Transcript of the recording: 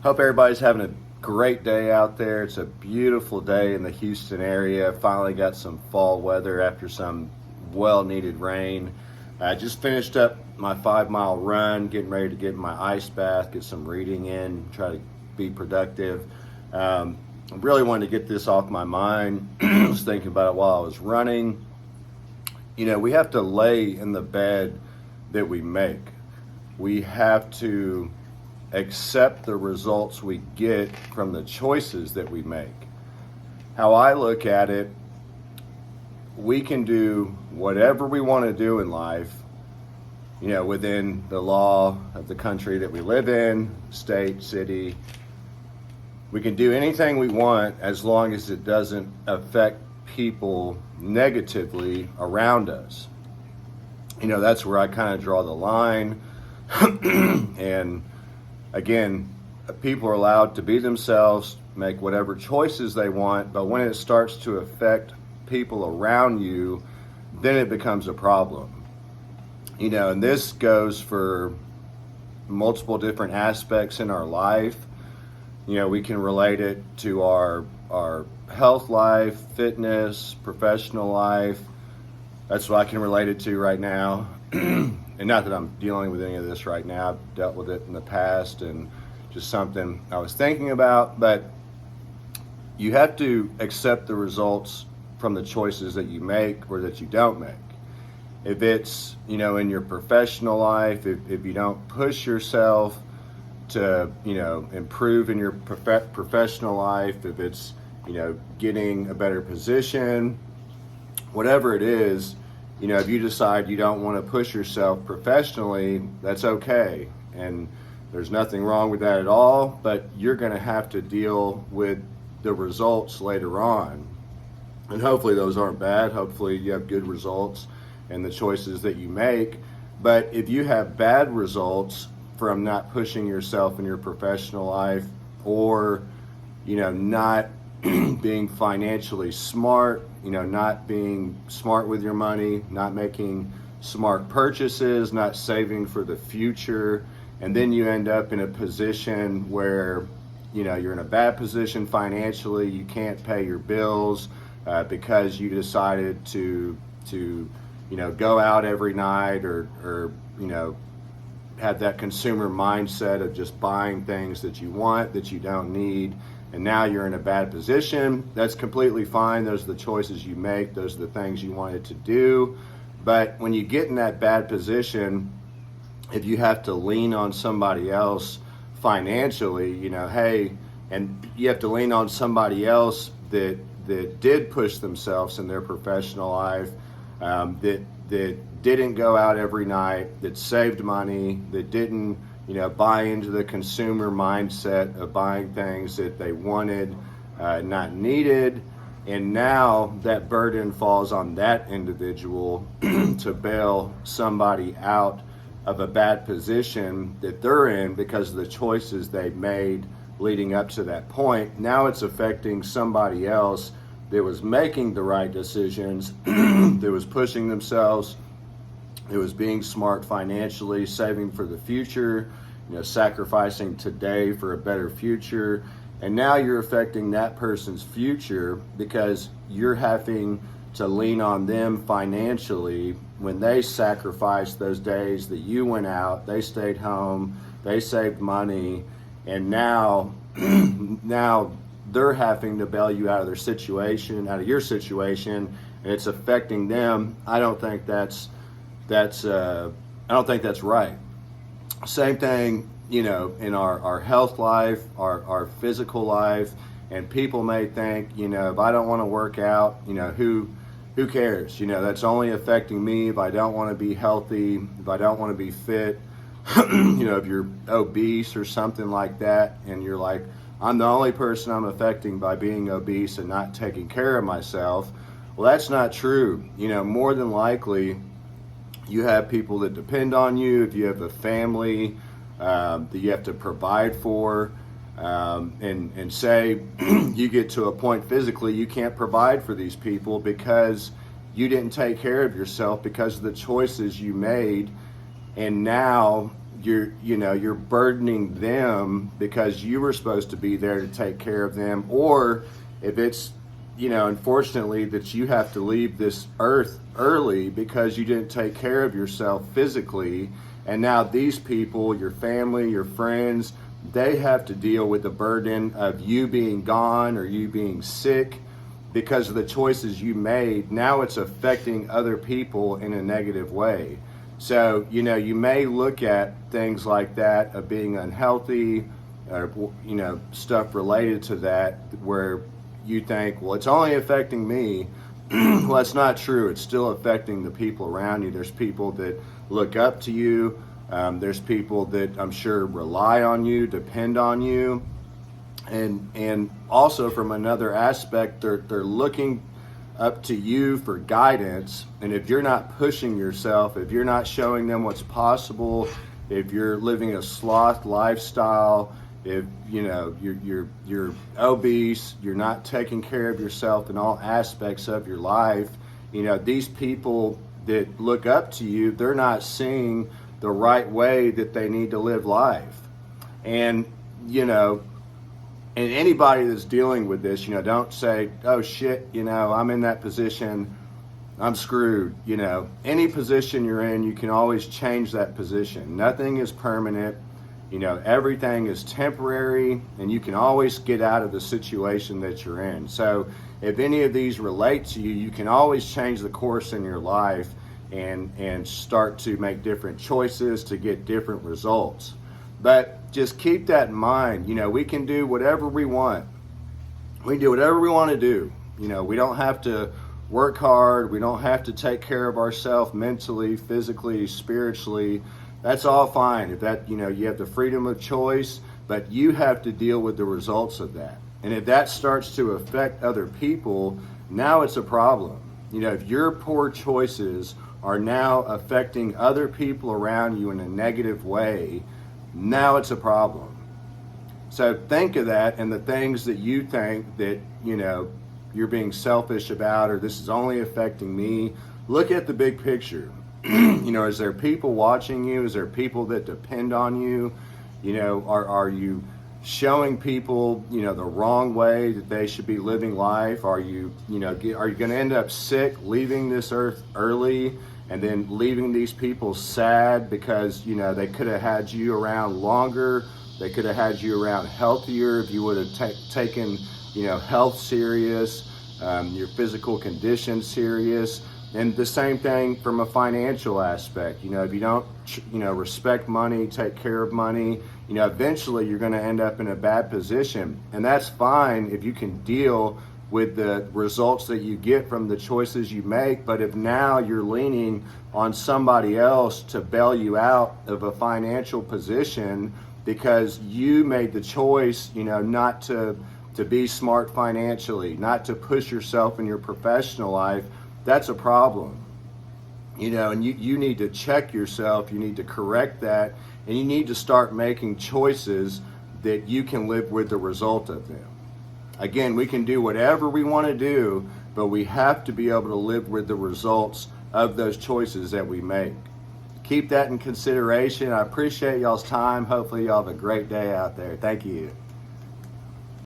Hope everybody's having a great day out there. It's a beautiful day in the Houston area. Finally got some fall weather after some well-needed rain. I just finished up my 5 mile run, getting ready to get in my ice bath, get some reading in, try to be productive. I really wanted to get this off my mind. I was thinking about it while I was running. You know, we have to lay in the bed that we make. We have to accept the results we get from the choices that we make. How I look at it, we can do whatever we want to do in life, you know, within the law of the country that we live in, state, city. We can do anything we want as long as it doesn't affect people negatively around us. You know, that's where I kind of draw the line. And again, people are allowed to be themselves, make whatever choices they want, but when it starts to affect people around you, then it becomes a problem. You know, and this goes for multiple different aspects in our life. You know, we can relate it to our health life, fitness, professional life. That's what I can relate it to right now. And not that I'm dealing with any of this right now. I've dealt with it in the past and just something I was thinking about. But you have to accept the results from the choices that you make or that you don't make. If it's, you know, in your professional life, if you don't push yourself to, you know, improve in your professional life, if it's, you know, getting a better position, whatever it is, you know, if you decide you don't want to push yourself professionally, that's okay. And there's nothing wrong with that at all, but you're going to have to deal with the results later on. And hopefully those aren't bad. Hopefully you have good results in the choices that you make. But if you have bad results from not pushing yourself in your professional life, or, you know, not being financially smart, you know, not being smart with your money, not making smart purchases, not saving for the future, and then you end up in a position where, you know, you're in a bad position financially, you can't pay your bills because you decided to you know, go out every night or you know, have that consumer mindset of just buying things that you want, that you don't need, and now you're in a bad position. That's completely fine. Those are the choices you make. Those are the things you wanted to do. But when you get in that bad position, if you have to lean on somebody else financially, you know, hey, and you have to lean on somebody else that did push themselves in their professional life, that didn't go out every night, that saved money, that didn't, you know, buy into the consumer mindset of buying things that they wanted, not needed. And now that burden falls on that individual to bail somebody out of a bad position that they're in because of the choices they made leading up to that point. Now it's affecting somebody else that was making the right decisions, that was pushing themselves, it was being smart financially, saving for the future, you know, sacrificing today for a better future. And now you're affecting that person's future because you're having to lean on them financially when they sacrificed those days that you went out, they stayed home, they saved money, and now they're having to bail you out of their situation, out of your situation, and it's affecting them. I don't think that's right. Same thing, you know, in our health life, our physical life, and people may think, you know, if I don't want to work out, you know, who cares? You know, that's only affecting me. If I don't want to be healthy, if I don't want to be fit, you know, if you're obese or something like that, and you're like, I'm the only person I'm affecting by being obese and not taking care of myself. Well, that's not true. You know, more than likely, you have people that depend on you. If you have a family that you have to provide for, and say you get to a point physically you can't provide for these people because you didn't take care of yourself because of the choices you made, and now you're burdening them because you were supposed to be there to take care of them, or if it's, unfortunately, that you have to leave this earth early because you didn't take care of yourself physically, and now these people, your family, your friends, they have to deal with the burden of you being gone or you being sick because of the choices you made. Now it's affecting other people in a negative way. So, you may look at things like that of being unhealthy, or, stuff related to that, where you think, well, it's only affecting me. Well, that's not true. It's still affecting the people around you. There's people that look up to you. There's people that I'm sure rely on you, depend on you. And also from another aspect, they're looking up to you for guidance. And if you're not pushing yourself, if you're not showing them what's possible, if you're living a sloth lifestyle, if you're obese, you're not taking care of yourself in all aspects of your life, these people that look up to you, they're not seeing the right way that they need to live life. And and anybody that's dealing with this, don't say, oh shit, I'm in that position, I'm screwed. Any position you're in, you can always change that position. Nothing is permanent. Everything is temporary, and you can always get out of the situation that you're in. So if any of these relate to you, you can always change the course in your life and start to make different choices to get different results. But just keep that in mind. We can do whatever we want. We can do whatever we want to do. We don't have to work hard. We don't have to take care of ourselves mentally, physically, spiritually. That's all fine. If that, you have the freedom of choice, but you have to deal with the results of that. And if that starts to affect other people, now it's a problem. If your poor choices are now affecting other people around you in a negative way, now it's a problem. So think of that, and the things that you think that, you're being selfish about, or this is only affecting me. Look at the big picture. Is there people watching you? Is there people that depend on you? Are you showing people, the wrong way that they should be living life? Are you going to end up sick, leaving this earth early, and then leaving these people sad because, they could have had you around longer? They could have had you around healthier if you would have taken, health serious, your physical condition serious. And the same thing from a financial aspect. If you don't, respect money, take care of money, eventually you're going to end up in a bad position. And that's fine if you can deal with the results that you get from the choices you make. But if now you're leaning on somebody else to bail you out of a financial position because you made the choice, not to be smart financially, not to push yourself in your professional life, that's a problem. And you need to check yourself, you need to correct that, and you need to start making choices that you can live with the result of them. Again, we can do whatever we want to do, but we have to be able to live with the results of those choices that we make. Keep that in consideration. I appreciate y'all's time. Hopefully y'all have a great day out there. Thank you.